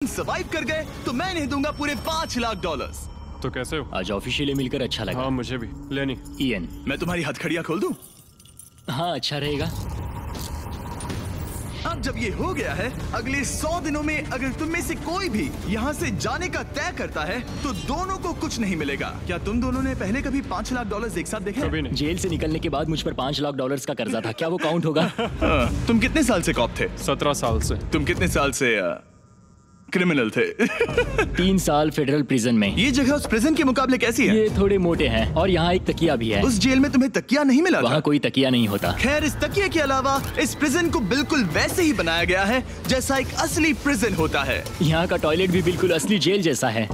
Survive कर गए तो मैं नहीं दूंगा पूरे $5 लाख। तो कैसे हो? आज ऑफिशियली मिलकर अच्छा लगा। हाँ मुझे भी। लेनी इयन, मैं तुम्हारी हथकड़ियां खोल दूं? हाँ अच्छा रहेगा। अब जब ये हो गया है, अगले 100 दिनों में अगर तुम में से कोई भी यहाँ से जाने का तय करता है तो दोनों को कुछ नहीं मिलेगा। क्या तुम दोनों ने पहले कभी $5 लाख एक साथ देखे? कभी नहीं। जेल से निकलने के बाद मुझ पर $5 लाख का कर्जा था, क्या वो काउंट होगा? तुम कितने साल से कॉप थे? 17 साल से। तुम कितने साल से क्रिमिनल थे? 3 साल फेडरल प्रिजन में। ये जगह उस प्रिजन के मुकाबले कैसी है? ये थोड़े मोटे हैं और यहाँ एक तकिया भी है। उस जेल में तुम्हें तकिया नहीं मिला वहाँ था? कोई तकिया नहीं होता। खैर, इस तकिए के अलावा इस प्रिजन को बिल्कुल वैसे ही बनाया गया है जैसा एक असली प्रिजन होता है। यहाँ का टॉयलेट भी बिल्कुल असली जेल जैसा है।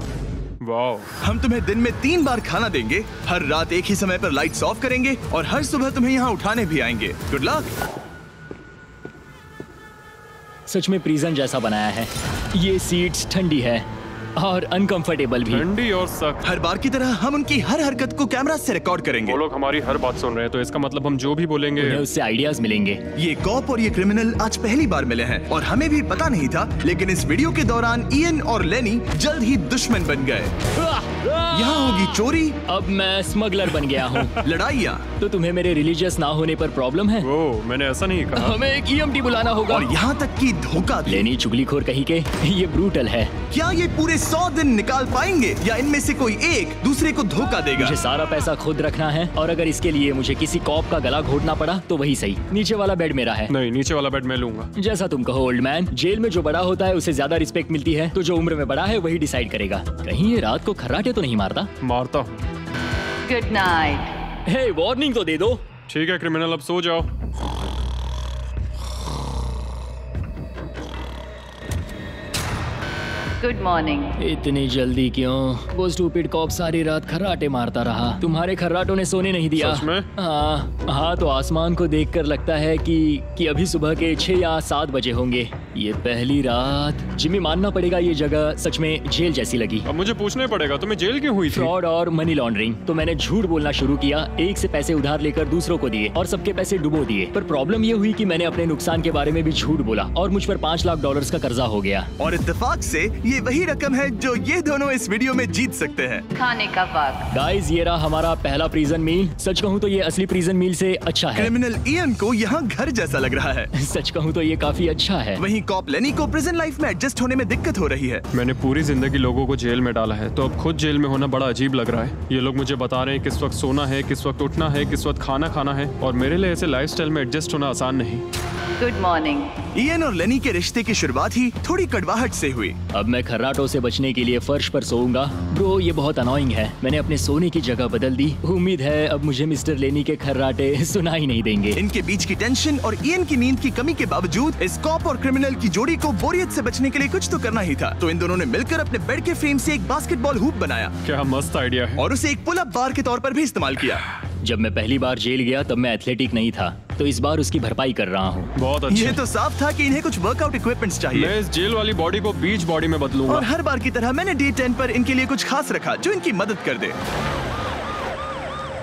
वाओ। हम तुम्हें दिन में 3 बार खाना देंगे, हर रात एक ही समय पर लाइट्स ऑफ करेंगे और हर सुबह तुम्हें यहाँ उठाने भी आएंगे। Good luck. सच में प्रिजन जैसा बनाया है। ये सीट्स ठंडी है और अनकंफर्टेबल भी। ठंडी और सख्त। हर बार की तरह हम उनकी हर हरकत को कैमरा से रिकॉर्ड करेंगे। वो लोग हमारी हर बात सुन रहे हैं, तो इसका मतलब हम जो भी बोलेंगे उन्हें उससे आइडियाज मिलेंगे। ये कॉप और ये क्रिमिनल आज पहली बार मिले हैं और हमें भी पता नहीं था, लेकिन इस वीडियो के दौरान इयन और लेनी जल्द ही दुश्मन बन गए। यहाँ होगी चोरी, अब मैं स्मगलर बन गया हूँ। लड़ाइयाँ तो तुम्हें मेरे रिलीजियस ना होने पर प्रॉब्लम है? वो मैंने ऐसा नहीं कहा। हमें एक EMT बुलाना होगा। और यहाँ तक कि धोखा भी। लेनी चुगलीखोर कहीं के, ये ब्रूटल है। क्या ये पूरे 100 दिन निकाल पाएंगे या इनमें से कोई एक दूसरे को धोखा देगा? मुझे सारा पैसा खुद रखना है और अगर इसके लिए मुझे किसी कॉप का गला घोटना पड़ा तो वही सही। नीचे वाला बेड मेरा है। नहीं, नीचे वाला बेड मैं लूंगा। जैसा तुम कहो ओल्ड मैन। जेल में जो बड़ा होता है उसे ज्यादा रिस्पेक्ट मिलती है, तो जो उम्र में बड़ा है वही डिसाइड करेगा। कहीं ये रात को खर्राटे तो नहीं मारता? मारता हूँ। Good night. हे, वार्निंग तो दे दो। ठीक है क्रिमिनल, अब सो जाओ। Good morning. इतनी जल्दी क्यों? वो स्टूपिड कॉप सारी रात खर्राटे मारता रहा। तुम्हारे खर्राटों ने सोने नहीं दिया। सच में? हाँ, तो आसमान को देखकर लगता है कि अभी सुबह के 6 या 7 बजे होंगे। ये पहली रात। जिम्मी, मानना पड़ेगा ये जगह सच में जेल जैसी लगी। अब मुझे पूछने पड़ेगा तुम्हें जेल क्यों हुई थी? फ्रॉड और मनी लॉन्ड्रिंग। तो मैंने झूठ बोलना शुरू किया, एक से पैसे उधार लेकर दूसरों को दिए और सबके पैसे डुबो दिए। पर प्रॉब्लम ये हुई कि मैंने अपने नुकसान के बारे में भी झूठ बोला और मुझ पर $5 लाख का कर्जा हो गया। और इत्तेफाक से ये वही रकम है जो ये दोनों इस वीडियो में जीत सकते हैं। खाने का वक्त। गाइस, ये रहा हमारा पहला प्रिजन मील। सच कहूँ तो ये असली प्रिजन मील से अच्छा है। क्रिमिनल इयन को यहाँ घर जैसा लग रहा है। सच कहूँ तो ये काफी अच्छा है। वहीं कॉप लेनी को प्रिजन लाइफ में एडजस्ट होने में दिक्कत हो रही है। मैंने पूरी जिंदगी लोगों को जेल में डाला है, तो अब खुद जेल में होना बड़ा अजीब लग रहा है। ये लोग मुझे बता रहे हैं किस वक्त सोना है, किस वक्त उठना है, किस वक्त खाना खाना है, और मेरे लिए ऐसे लाइफस्टाइल में एडजस्ट होना आसान नहीं। Good morning. इयन और लेनी के रिश्ते की शुरुआत ही थोड़ी कड़वाहट से हुई। अब मैं खर्राटों से बचने के लिए फर्श पर सोऊंगा। ब्रो, ये बहुत अनोइंग है। मैंने अपने सोने की जगह बदल दी। उम्मीद है अब मुझे मिस्टर लेनी के खर्राटे सुनाई नहीं देंगे। इनके बीच की टेंशन और इयन की नींद की कमी के बावजूद इस कॉप और क्रिमिनल की जोड़ी को बोरियत से बचने के लिए कुछ तो करना ही था। तो इन दोनों ने मिलकर अपने बेड के फ्रेम से एक बास्केटबॉल हूप बनाया क्या मस्त आइडिया है। और उसे एक पुल अप बार के तौर पर भी इस्तेमाल किया। जब मैं पहली बार जेल गया तब मैं एथलेटिक नहीं था, तो इस बार उसकी भरपाई कर रहा हूँ। बहुत अच्छा। ये तो साफ था कि इन्हें कुछ वर्कआउट इक्विपमेंट्स चाहिए। मैं इस जेल वाली बॉडी को बीच बॉडी में बदलूंगा। और हर बार की तरह मैंने डे 10 पर इनके लिए कुछ खास रखा जो इनकी मदद कर दे।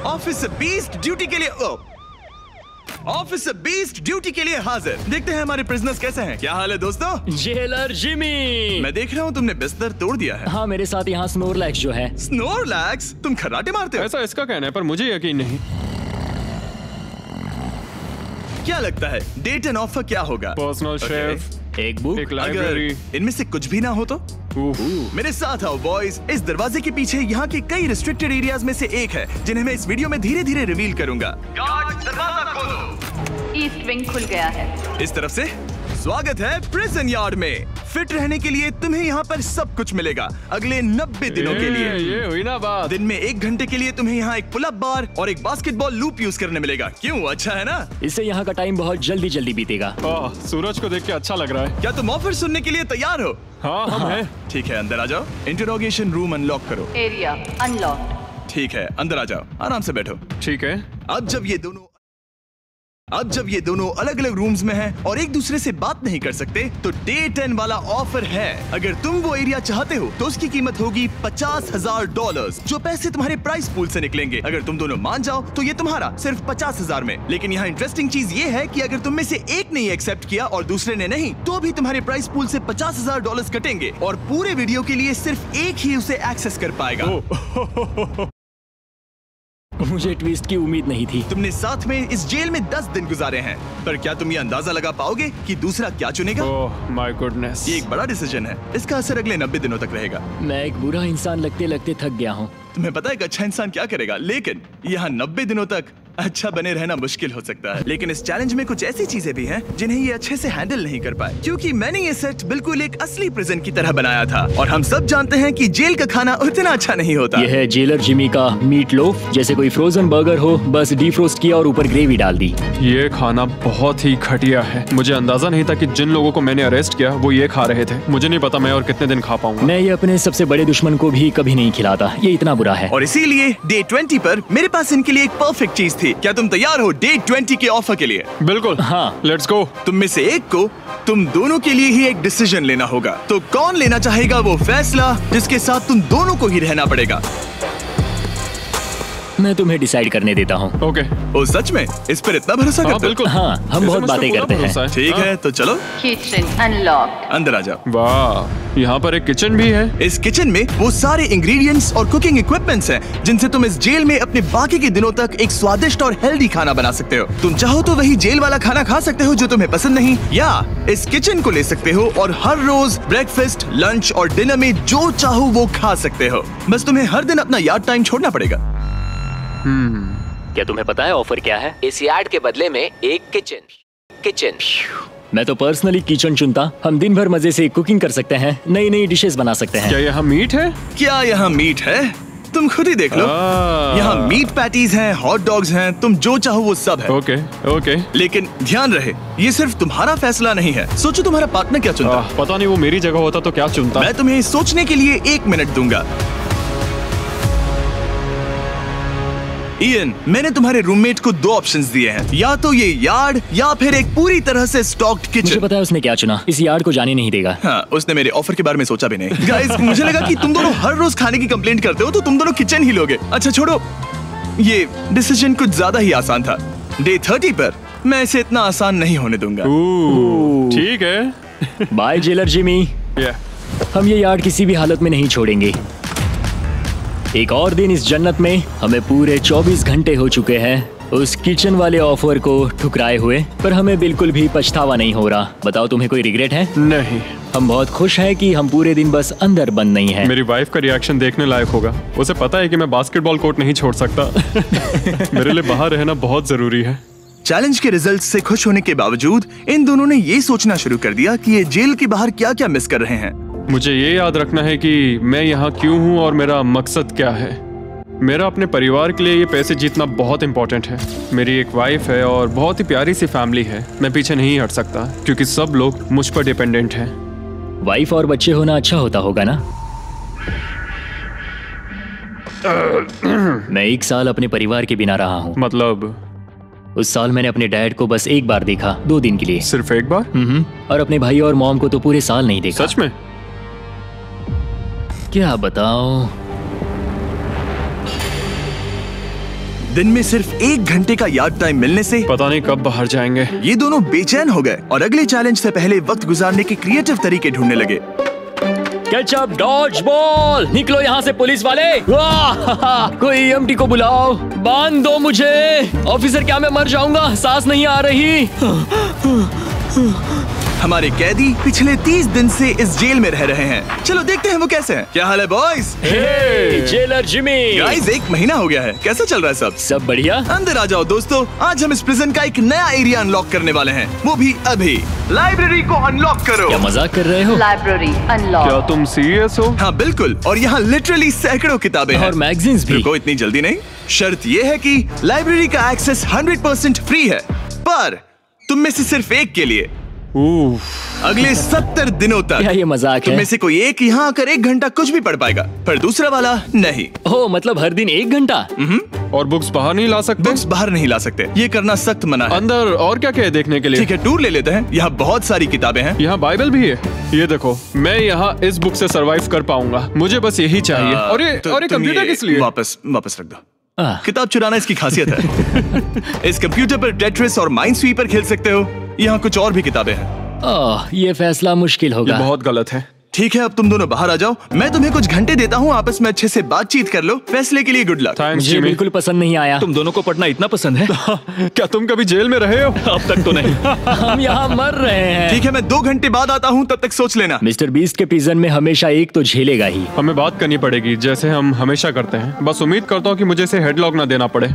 ऑफिसर बीस्ट ड्यूटी के लिए ऑफिसर बीस्ट ड्यूटी के लिए हाजिर। देखते हैं हमारे प्रिजनर्स कैसे हैं। क्या हाल है दोस्तों? Jailer Jimmy. मैं देख रहा हूँ तुमने बिस्तर तोड़ दिया है। हाँ, मेरे साथ यहाँ स्नोरलैक्स जो है। स्नोरलैक्स? तुम खर्राटे मारते हो? ऐसा इसका कहना है, पर मुझे यकीन नहीं। क्या लगता है डे 10 ऑफर क्या होगा? पर्सनल शेफ, एक बुक, एक अगर लाइब्रेरी। इनमें से कुछ भी ना हो तो? मेरे साथ आओ बॉयज। इस दरवाजे के पीछे यहाँ के कई रिस्ट्रिक्टेड एरियाज में से एक है जिन्हें मैं इस वीडियो में धीरे धीरे रिवील करूंगा। गार्ड, दरवाजा खोलो। ईस्ट विंग खुल गया है। इस तरफ से स्वागत है प्रिजन यार्ड में। फिट रहने के लिए तुम्हें यहाँ पर सब कुछ मिलेगा अगले 90 दिनों के लिए। ये हुई ना बात। दिन में 1 घंटे के लिए तुम्हें यहाँ एक पुल अप बार और एक बास्केटबॉल लूप यूज करने मिलेगा। क्यों, अच्छा है ना? इससे यहाँ का टाइम बहुत जल्दी जल्दी बीतेगा। सूरज को देख के अच्छा लग रहा है। क्या तुम ऑफर सुनने के लिए तैयार हो? हाँ, हम हैं। ठीक है, अंदर आ जाओ। इंटरोगेशन रूम अनलॉक करो। Area unlocked. ठीक है, अंदर आ जाओ, आराम से बैठो। ठीक है। अब जब ये दोनों अब जब ये दोनों अलग अलग रूम्स में हैं और एक दूसरे से बात नहीं कर सकते, तो डे 10 वाला ऑफर है। अगर तुम वो एरिया चाहते हो तो उसकी कीमत होगी $50,000, जो पैसे तुम्हारे प्राइस पूल से निकलेंगे। अगर तुम दोनों मान जाओ तो ये तुम्हारा सिर्फ 50,000 में। लेकिन यहाँ इंटरेस्टिंग चीज ये है कि अगर तुम में से एक ने एक्सेप्ट किया और दूसरे ने नहीं, तो भी तुम्हारे प्राइस पूल से $50,000 कटेंगे और पूरे वीडियो के लिए सिर्फ एक ही उसे एक्सेस कर पाएगा। मुझे ट्विस्ट की उम्मीद नहीं थी। तुमने साथ में इस जेल में 10 दिन गुजारे हैं, पर क्या तुम ये अंदाजा लगा पाओगे कि दूसरा क्या चुनेगा? ओह माय गुडनेस, ये एक बड़ा डिसीजन है। इसका असर अगले 90 दिनों तक रहेगा। मैं एक बुरा इंसान लगते लगते थक गया हूँ। तुम्हें पता है एक अच्छा इंसान क्या करेगा, लेकिन यहाँ 90 दिनों तक अच्छा बने रहना मुश्किल हो सकता है। लेकिन इस चैलेंज में कुछ ऐसी चीजें भी हैं जिन्हें ये अच्छे से हैंडल नहीं कर पाए, क्योंकि मैंने ये सेट बिल्कुल एक असली प्रिजन की तरह बनाया था। और हम सब जानते हैं कि जेल का खाना उतना अच्छा नहीं होता। यह है जेलर जिमी का मीट लोफ, जैसे कोई फ्रोजन बर्गर हो, बस डीफ्रोस्ट किया और ऊपर ग्रेवी डाल दी। ये खाना बहुत ही घटिया है। मुझे अंदाजा नहीं था कि जिन लोगों को मैंने अरेस्ट किया वो ये खा रहे थे। मुझे नहीं पता मैं और कितने दिन खा पाऊंगा। मैं ये अपने सबसे बड़े दुश्मन को भी कभी नहीं खिलाता, ये इतना बुरा है। और इसीलिए डे 20 पर मेरे पास इनके लिए एक परफेक्ट चीज थी। क्या तुम तैयार हो डे 20 के ऑफर के लिए? बिल्कुल, हाँ। Let's go. तुम में से एक को तुम दोनों के लिए ही एक डिसीजन लेना होगा। तो कौन लेना चाहेगा वो फैसला जिसके साथ तुम दोनों को ही रहना पड़ेगा? मैं तुम्हें डिसाइड करने देता हूँ। ओके। ओ सच में इस पर इतना भरोसा करते हो? बिल्कुल। हाँ, हम बहुत बातें करते हैं। ठीक है, तो चलो Kitchen unlocked. अंदर आ जाओ। वाह, यहाँ पर एक किचन भी है। इस किचन में वो सारे इंग्रेडिएंट्स और कुकिंग इक्विपमेंट्स हैं जिनसे तुम इस जेल में अपने बाकी के दिनों तक एक स्वादिष्ट और हेल्दी खाना बना सकते हो। तुम चाहो तो वही जेल वाला खाना खा सकते हो जो तुम्हें पसंद नहीं, या इस किचन को ले सकते हो और हर रोज ब्रेकफास्ट, लंच और डिनर में जो चाहो वो खा सकते हो। बस तुम्हें हर दिन अपना यार्ड टाइम छोड़ना पड़ेगा। क्या तुम्हें पता है ऑफर क्या है? इस यार्ड के बदले में एक किचन। मैं तो पर्सनली किचन चुनता। हम दिन भर मजे से कुकिंग कर सकते हैं, नई नई डिशेस बना सकते हैं। क्या यहाँ मीट है? क्या यहाँ मीट है? तुम खुद ही देख लो। यहाँ मीट पैटीज हैं, हॉट डॉग्स हैं, तुम जो चाहो वो सब है। ओके। लेकिन ध्यान रहे, ये सिर्फ तुम्हारा फैसला नहीं है। सोचो तुम्हारा पार्टनर क्या चुनता। पता नहीं, वो मेरी जगह होता तो क्या चुनता। मैं तुम्हें सोचने के लिए 1 मिनट दूंगा। इयन, मैंने तुम्हारे रूममेट को 2 ऑप्शंस दिए हैं, या तो ये यार्ड या फिर एक पूरी तरह से स्टॉक्ड मुझे किचन। पता है उसने क्या चुना। इस यार्ड को जाने नहीं देगा। हाँ, उसने मेरे ऑफर के बारे में सोचा भी नहीं। गाइस, मुझे लगा कि तुम दोनों हर रोज खाने की कंप्लेंट करते हो तो तुम दोनों किचन ही लोगे। अच्छा छोड़ो, ये डिसीजन कुछ ज्यादा ही आसान था। डे 30 पर मैं इसे इतना आसान नहीं होने दूंगा। ठीक है। Bye jailer Jimmy. हम ये यार्ड किसी भी हालत में नहीं छोड़ेंगे। एक और दिन इस जन्नत में। हमें पूरे 24 घंटे हो चुके हैं उस किचन वाले ऑफर को ठुकराए हुए, पर हमें बिल्कुल भी पछतावा नहीं हो रहा। बताओ, तुम्हें कोई रिग्रेट है? नहीं। हम बहुत खुश हैं कि हम पूरे दिन बस अंदर बंद नहीं हैं। मेरी वाइफ का रिएक्शन देखने लायक होगा। उसे पता है कि मैं बास्केटबॉल कोर्ट नहीं छोड़ सकता। मेरे लिए बाहर रहना बहुत जरूरी है। चैलेंज के रिजल्ट से खुश होने के बावजूद इन दोनों ने ये सोचना शुरू कर दिया कि ये जेल के बाहर क्या क्या मिस कर रहे हैं। मुझे ये याद रखना है कि मैं यहाँ क्यों हूँ और मेरा मकसद क्या है। मेरा अपने परिवार के लिए ये पैसे जीतना बहुत इंपॉर्टेंट है। मेरी एक वाइफ है और बहुत ही प्यारी सी फैमिली है। मैं पीछे नहीं हट सकता क्योंकि सब लोग मुझ पर डिपेंडेंट हैं। वाइफ और बच्चे होना अच्छा होगा ना? मैं 1 साल अपने परिवार के बिना रहा हूँ। मतलब? उस साल मैंने अपने डैड को बस 1 बार देखा, 2 दिन के लिए। सिर्फ 1 बार? और अपने भाई और मॉम को तो पूरे साल नहीं देखा। सच में? क्या बताओ। दिन में सिर्फ 1 घंटे का यार्ड टाइम मिलने से पता नहीं कब बाहर जाएंगे। ये दोनों बेचैन हो गए और अगले चैलेंज से पहले वक्त गुजारने के क्रिएटिव तरीके ढूंढने लगे। केचप डॉज बॉल, निकलो यहाँ से पुलिस वाले। कोई EMT को बुलाओ, बांध दो मुझे। ऑफिसर, क्या मैं मर जाऊंगा? सांस नहीं आ रही। हमारे कैदी पिछले 30 दिन से इस जेल में रह रहे हैं। चलो देखते हैं वो कैसे हैं। क्या हाल है बॉयज? Jailer Jimmy. गाइस, 1 महीना हो गया है। कैसा चल रहा है सब? सब बढ़िया। अंदर आ जाओ दोस्तों। आज हम इस प्रिजन का एक नया एरिया अनलॉक करने वाले हैं, वो भी अभी। लाइब्रेरी को अनलॉक करो। क्या मजाक कर रहे हो? Library unlocked. क्या तुम सीरियस हो? हाँ बिल्कुल, और यहाँ लिटरली सैकड़ों किताबें हैं और मैगजीन्स भी। रुको, इतनी जल्दी नहीं। शर्त ये है कि लाइब्रेरी का एक्सेस 100% फ्री है, पर तुम में से सिर्फ एक के लिए अगले 70 दिनों तक। क्या ये मजाक तुम है? में से कोई एक यहाँ आकर 1 घंटा कुछ भी पढ़ पाएगा, पर दूसरा वाला नहीं। ओह, मतलब हर दिन 1 घंटा? और बुक्स बाहर नहीं ला सकते? बुक्स बाहर नहीं ला सकते, ये करना सख्त मना है। अंदर और क्या क्या है देखने के लिए? ठीक है, टूर ले लेते हैं। यहाँ बहुत सारी किताबें हैं। यहाँ बाइबल भी है। ये देखो, मैं यहाँ इस बुक से सरवाइव कर पाऊंगा, मुझे बस यही चाहिए। और ये कंप्यूटर किस लिए? वापस रख दो। किताब चुराना इसकी खासियत है। इस कंप्यूटर पर टेट्रिस और माइनस्वीपर खेल सकते हो। यहाँ कुछ और भी किताबें हैं। ये फैसला मुश्किल होगा। ये बहुत गलत है। ठीक है, अब तुम दोनों बाहर आ जाओ। मैं तुम्हें कुछ घंटे देता हूँ, आपस में अच्छे से बातचीत कर लो। फैसले के लिए गुड लक। थैंक्स मुझे जिमी। बिल्कुल पसंद नहीं आया। तुम दोनों को पढ़ना इतना पसंद है? क्या तुम कभी जेल में रहे हो? अब तक तो नहीं। हम यहाँ मर रहे हैं। ठीक है, मैं 2 घंटे बाद आता हूँ, तब तक सोच लेना। मिस्टर बीस्ट के प्रिजन में हमेशा एक तो झेलेगा ही। हमें बात करनी पड़ेगी, जैसे हम हमेशा करते हैं। बस उम्मीद करता हूँ कि मुझे इसे हेडलॉक ना देना पड़े।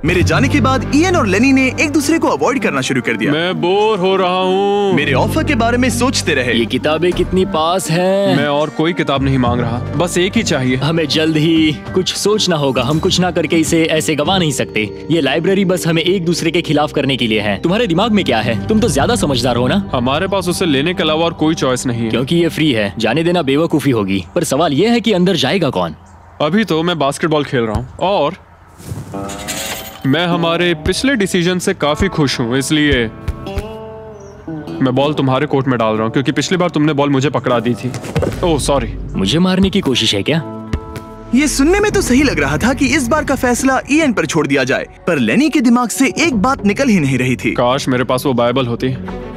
मेरे जाने के बाद इयन और लेनी ने एक दूसरे को अवॉइड करना शुरू कर दिया। मैं बोर हो रहा हूँ। मेरे ऑफर के बारे में सोचते रहे। ये किताबें कितनी पास हैं। मैं और कोई किताब नहीं मांग रहा, बस एक ही चाहिए। हमें जल्द ही कुछ सोचना होगा। हम कुछ ना करके इसे ऐसे गवा नहीं सकते। ये लाइब्रेरी बस हमें एक दूसरे के खिलाफ करने के लिए है। तुम्हारे दिमाग में क्या है? तुम तो ज्यादा समझदार हो ना। हमारे पास उसे लेने के अलावा और कोई चॉइस नहीं है। क्योंकि ये फ्री है, जाने देना बेवकूफी होगी। पर सवाल ये है कि अंदर जाएगा कौन? अभी तो मैं बास्केटबॉल खेल रहा हूँ और मैं हमारे पिछले डिसीजन से काफी खुश हूँ, इसलिए मैं बॉल तुम्हारे कोर्ट में डाल रहा हूँ, क्योंकि पिछली बार तुमने बॉल मुझे पकड़ा दी थी। Oh sorry. मुझे मारने की कोशिश है क्या? ये सुनने में तो सही लग रहा था कि इस बार का फैसला इयन पर छोड़ दिया जाए, पर लेनी के दिमाग से एक बात निकल ही नहीं रही थी। काश मेरे पास वो बाइबल होती।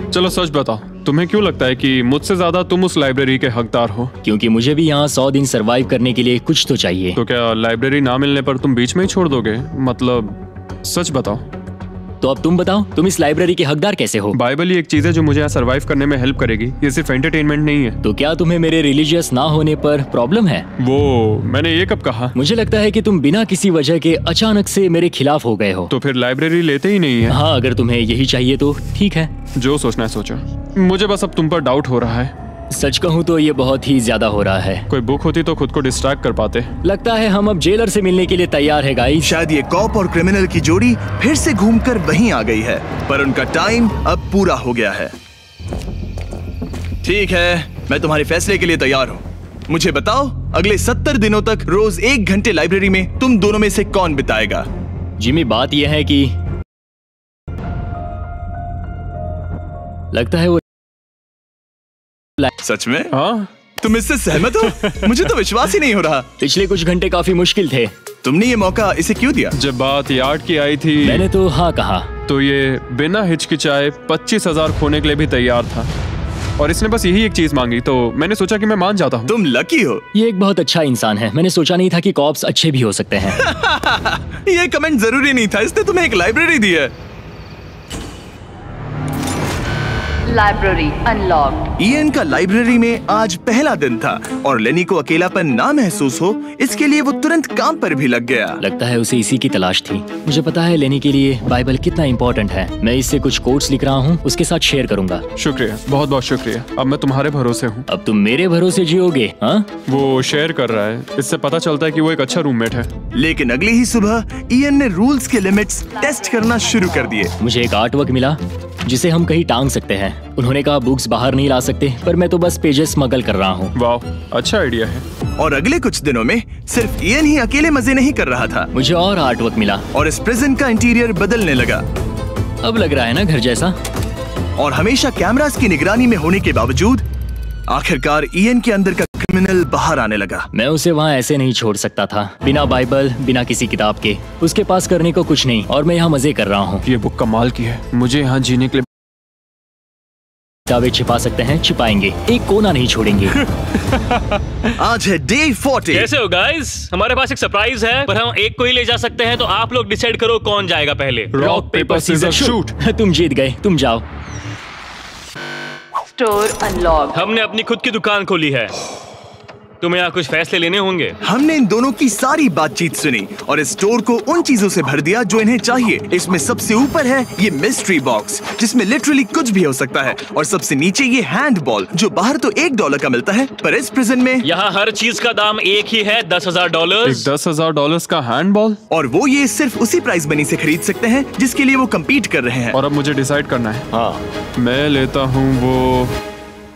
चलो सच बताओ, तुम्हें क्यों लगता है कि मुझसे ज्यादा तुम उस लाइब्रेरी के हकदार हो? क्योंकि मुझे भी यहाँ 100 दिन सरवाइव करने के लिए कुछ तो चाहिए। तो क्या लाइब्रेरी ना मिलने पर तुम बीच में ही छोड़ दोगे? मतलब सच बताओ। तो अब तुम बताओ, तुम इस लाइब्रेरी के हकदार कैसे हो? बाइबल ही एक चीज है जो मुझे यहाँ सरवाइव करने में हेल्प करेगी। ये सिर्फ एंटरटेनमेंट नहीं है। तो क्या तुम्हें मेरे रिलीजियस ना होने पर प्रॉब्लम है? वो मैंने ये कब कहा? मुझे लगता है कि तुम बिना किसी वजह के अचानक से मेरे खिलाफ हो गए हो। तो फिर लाइब्रेरी लेते ही नहीं है। हाँ, अगर तुम्हें यही चाहिए तो ठीक है। जो सोचना है सोचो। मुझे बस अब तुम पर डाउट हो रहा है। सच कहूँ तो ये बहुत ही ज्यादा हो रहा है। कोई बुक होती तो खुद को डिस्ट्रैक्ट कर पाते। लगता है हम अब जेलर से मिलने के लिए तैयार है गाइस। शायद ये कॉप और क्रिमिनल की जोड़ी फिर से घूमकर वहीं आ गई है, पर उनका टाइम अब पूरा हो गया है। ठीक है, मैं तुम्हारे फैसले के लिए तैयार हूँ। मुझे बताओ, अगले 70 दिनों तक रोज 1 घंटे लाइब्रेरी में तुम दोनों में से कौन बिताएगा? जिमी, बात यह है कि लगता है वो सच में? हाँ, तुम इससे सहमत हो? मुझे तो विश्वास ही नहीं हो रहा। पिछले कुछ घंटे काफी मुश्किल थे। तुमने ये मौका इसे क्यों दिया? जब बात यार्ड की आई थी मैंने तो हाँ कहा। तो ये बिना हिचकिचाए 25,000 खोने के लिए भी तैयार था, और इसने बस यही एक चीज मांगी, तो मैंने सोचा कि मैं मान जाता हूँ। तुम लकी हो। ये एक बहुत अच्छा इंसान है। मैंने सोचा नहीं था कि कॉप्स अच्छे भी हो सकते हैं। ये कमेंट जरूरी नहीं था, इसने तुम्हें एक लाइब्रेरी दी है। Library unlocked. इयन का लाइब्रेरी में आज पहला दिन था और लेनी को अकेलापन ना महसूस हो, इसके लिए वो तुरंत काम पर भी लग गया। लगता है उसे इसी की तलाश थी। मुझे पता है लेनी के लिए बाइबल कितना इम्पोर्टेंट है। मैं इससे कुछ कोट्स लिख रहा हूँ, उसके साथ शेयर करूंगा। शुक्रिया, बहुत बहुत शुक्रिया। अब मैं तुम्हारे भरोसे हूँ। अब तुम मेरे भरोसे जियोगे? हाँ, वो शेयर कर रहा है, इससे पता चलता है कि वो एक अच्छा रूममेट है। लेकिन अगली ही सुबह इयन ने रूल्स के लिमिट्स टेस्ट करना शुरू कर दिए। मुझे एक आर्ट वर्क मिला जिसे हम कहीं टांग सकते हैं। उन्होंने कहा बुक्स बाहर नहीं ला सकते, पर मैं तो बस पेजेस स्मगल कर रहा हूँ। वाह, अच्छा आइडिया है। और अगले कुछ दिनों में सिर्फ इयन ही अकेले मजे नहीं कर रहा था। मुझे और आर्ट वर्क मिला और इस प्रिजन का इंटीरियर बदलने लगा। अब लग रहा है ना घर जैसा। और हमेशा कैमरास की निगरानी में होने के बावजूद आखिरकार इयन के अंदर का क्रिमिनल बाहर आने लगा। मैं उसे वहाँ ऐसे नहीं छोड़ सकता था, बिना बाइबल, बिना किसी किताब के। उसके पास करने को कुछ नहीं, और मैं यहाँ मजे कर रहा हूँ। ये बुक कमाल की है। मुझे यहाँ जीने के लिए किताबें छिपा सकते हैं, छिपाएंगे, एक कोना नहीं छोड़ेंगे। आज है डे 40। कैसे हो गाइस? हमारे पास एक सरप्राइज है, पर हम एक को ही ले जा सकते हैं, तो आप लोग डिसाइड करो कौन जाएगा पहले। Rock paper scissor shoot. तुम जीत गए, तुम जाओ। Store unlocked. हमने अपनी खुद की दुकान खोली है, तुम्हें यहाँ कुछ फैसले लेने होंगे। हमने इन दोनों की सारी बातचीत सुनी और इस स्टोर को उन चीजों से भर दिया जो इन्हें चाहिए। इसमें सबसे ऊपर है ये मिस्ट्री बॉक्स, जिसमें लिटरली कुछ भी हो सकता है, और सबसे नीचे ये हैंड बॉल जो बाहर तो $1 का मिलता है, पर इस प्रिजन में यहाँ हर चीज का दाम एक ही है, $10,000। एक $10,000 का हैंडबॉल, और वो ये सिर्फ उसी प्राइस मनी से खरीद सकते हैं जिसके लिए वो कम्पीट कर रहे हैं। और अब मुझे डिसाइड करना है। हाँ, मैं लेता हूँ वो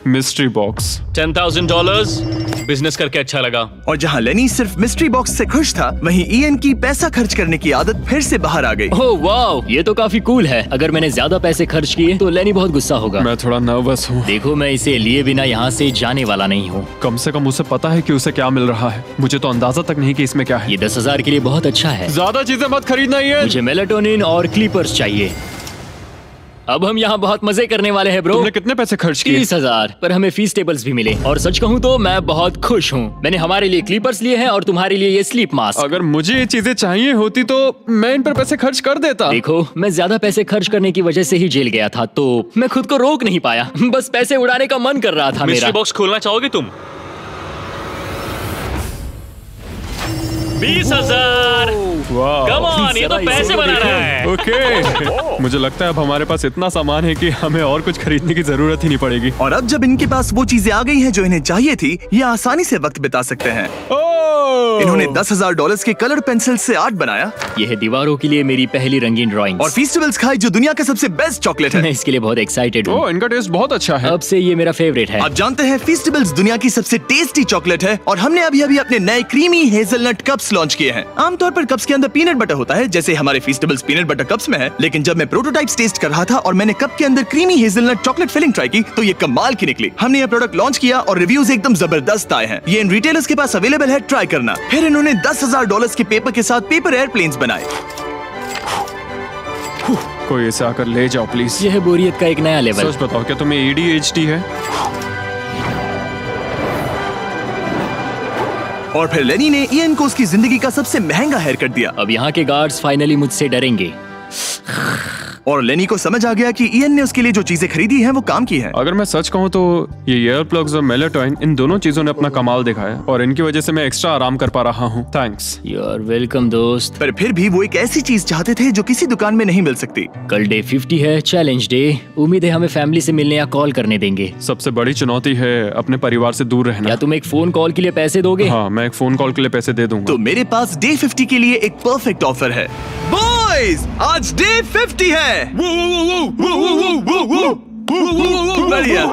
मिस्ट्री बॉक्स। $10,000 बिजनेस करके अच्छा लगा। और जहाँ लेनी सिर्फ मिस्ट्री बॉक्स से खुश था, वहीं इयन की पैसा खर्च करने की आदत फिर से बाहर आ गई। ओह वाओ, ये तो काफी कूल है। अगर मैंने ज्यादा पैसे खर्च किए तो लेनी बहुत गुस्सा होगा। मैं थोड़ा नर्वस हूँ। देखो, मैं इसे लिए बिना यहाँ से जाने वाला नहीं हूँ। कम से कम उसे पता है कि उसे क्या मिल रहा है। मुझे तो अंदाजा तक नहीं कि इसमें क्या है। ये 10,000 के लिए बहुत अच्छा है। ज्यादा चीजें मत खरीदना ये। मुझे मेलाटोनिन और क्लीपर्स चाहिए। अब हम यहाँ बहुत मजे करने वाले हैं ब्रो। तुमने कितने पैसे खर्च किए? 30,000, पर हमें फीस टेबल्स भी मिले। और सच कहूँ तो मैं बहुत खुश हूँ। मैंने हमारे लिए क्लीपर्स लिए हैं और तुम्हारे लिए ये स्लीप मास्क। अगर मुझे ये चीजें चाहिए होती तो मैं इन पर पैसे खर्च कर देता। देखो, मैं ज्यादा पैसे खर्च करने की वजह से ही जेल गया था, तो मैं खुद को रोक नहीं पाया। बस पैसे उड़ाने का मन कर रहा था मिस्ट्री मेरा। बॉक्स खोलना चाहोगे तुम? 20,000। वाह। कम ऑन, ये तो पैसे बना रहा है। ओके। मुझे लगता है अब हमारे पास इतना सामान है कि हमें और कुछ खरीदने की जरूरत ही नहीं पड़ेगी। और अब जब इनके पास वो चीजें आ गई हैं जो इन्हें चाहिए थी, ये आसानी से वक्त बिता सकते हैं। इन्होंने $10,000 के कलर पेंसिल से आर्ट बनाया। यह है दीवारों के लिए मेरी पहली रंगीन ड्राइंग। और फेस्टिवल्स खाई जो दुनिया का सबसे बेस्ट चॉकलेट मैं है। इसके लिए बहुत एक्साइटेड हूँ। ओह, इनका टेस्ट बहुत अच्छा है। अब से ये मेरा फेवरेट है। आप जानते हैं फेस्टिवल्स दुनिया की सबसे टेस्टी चॉकलेट है। और हमने अभी अभी अपने नए क्रीमी हेजलनट कप्स लॉन्च किए हैं। आमतौर पर कप्स के अंदर पीनट बटर होता है, जैसे हमारे फेस्टिवल्स पीनट बटर कप्स में है। लेकिन जब मैं प्रोटोटाइप्स टेस्ट कर रहा था और मैंने कप के अंदर creamy hazelnut chocolate filling try की, तो ये कमाल की निकली। हमने ये प्रोडक्ट लॉन्च किया और रिव्यूज एकदम जबरदस्त आए हैं। ये इन रिटेलर्स के पास अवेलेबल है, ट्राई करना। फिर इन्होंने $10,000 के पेपर के साथ पेपर एयरप्लेन्स बनाए। कोई इसे आकर ले जाओ प्लीज। यह है बोरियत का एक नया लेवल। सच बताओ, क्या तुम्हें ADHD है? और फिर लेनी ने इयन को उसकी जिंदगी का सबसे महंगा हेयर कट दिया। अब यहाँ के गार्ड्स फाइनली मुझसे डरेंगे। और लेनी को समझ आ गया कि इयन ने उसके लिए जो चीजें खरीदी हैं वो काम की हैं। अगर मैं सच कहूँ तो ये ईयर प्लग्स और मेलाटोनिन, इन दोनों चीजों ने अपना कमाल दिखाया और इनकी वजह से मैं एक्स्ट्रा आराम कर पा रहा हूँ। थैंक्स। यू आर वेलकम दोस्त। पर फिर भी वो एक ऐसी चीज चाहते थे जो किसी दुकान में नहीं मिल सकती। कल डे 50 है, चैलेंज डे। उम्मीद है हमें फैमिली से मिलने या कॉल करने देंगे। सबसे बड़ी चुनौती है अपने परिवार से दूर रहना। क्या तुम एक फोन कॉल के लिए पैसे दोगे? हाँ, मैं एक फोन कॉल के लिए पैसे दे दूंगा। तो मेरे पास डे 50 के लिए एक परफेक्ट ऑफर है। बॉयज, आज डे 50 है। बढ़िया।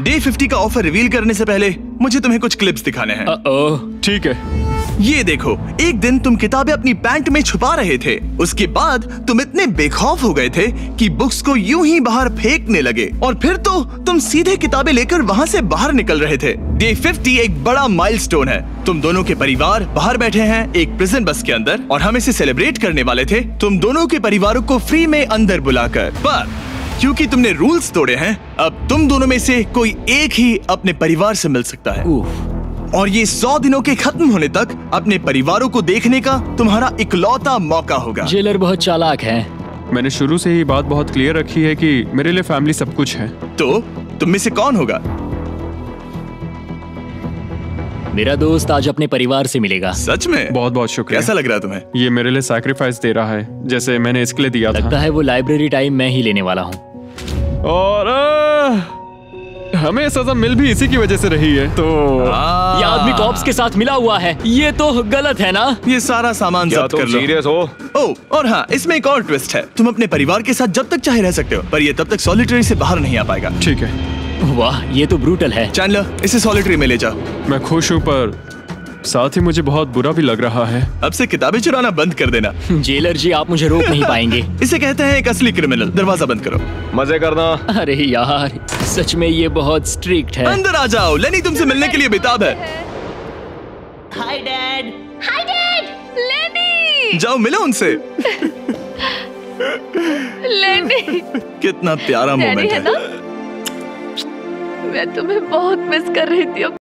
डे 50 का ऑफर रिवील करने से पहले मुझे तुम्हें कुछ क्लिप्स दिखाने हैं। ओह, ठीक है। ये देखो, एक दिन तुम किताबें अपनी पैंट में छुपा रहे थे। उसके बाद तुम इतने बेखौफ हो गए थे कि बुक्स को यूं ही बाहर फेंकने लगे। और फिर तो तुम सीधे किताबें लेकर वहां से बाहर निकल रहे थे। डे 50 एक बड़ा माइलस्टोन है। तुम दोनों के परिवार बाहर बैठे हैं एक प्रिजन बस के अंदर और हम इसे सेलिब्रेट करने वाले थे तुम दोनों के परिवारों को फ्री में अंदर बुलाकर। पर क्योंकि तुमने रूल्स तोड़े हैं, अब तुम दोनों में से कोई एक ही अपने परिवार से मिल सकता है। और ये 100 दिनों के खत्म होने तक अपने परिवारों को देखने का तुम्हारा इकलौता मौका होगा। जेलर बहुत चालाक है। मैंने शुरू से ही बात बहुत क्लियर रखी है कि मेरे लिए फैमिली सब कुछ है। तो तुम में से कौन होगा? मेरा दोस्त आज अपने परिवार से मिलेगा। सच में? बहुत बहुत शुक्रिया। कैसा लग रहा है तुम्हें? ये मेरे लिए सैक्रिफाइस दे रहा है, जैसे मैंने इसके लिए दिया लगता था। है वो लाइब्रेरी टाइम मैं ही लेने वाला हूँ। और हमें सजा मिल भी इसी की वजह से रही है। तो ये आदमी कॉप्स के साथ मिला हुआ है। ये तो गलत है ना? ये सारा सामान जब्त कर लो। सीरियस हो? ओह, और हाँ, इसमें एक और ट्विस्ट है। तुम अपने परिवार के साथ जब तक चाहे रह सकते हो, पर ये तब तक सॉलिटरी से बाहर नहीं आ पाएगा। ठीक है। वाह, ये तो ब्रूटल है। चैंडलर, इसे सॉलिटरी में ले जाओ। मैं खुश हूँ, पर साथ ही मुझे बहुत बुरा भी लग रहा है। अब से किताबें चुराना बंद कर देना। जेलर जी, आप मुझे रोक नहीं पाएंगे। इसे कहते हैं एक असली क्रिमिनल। दरवाजा बंद करो। मजे करना। अरे यार, सच में ये बहुत स्ट्रिक्ट है। अंदर आ जाओ, लेनी तुमसे मिलने के लिए बेताब है। Hi dad. Hi dad. लेनी। जाओ मिलो उनसे। लेनी। कितना प्यारा मोमेंट है। मैं तुम्हें बहुत मिस कर रही थी।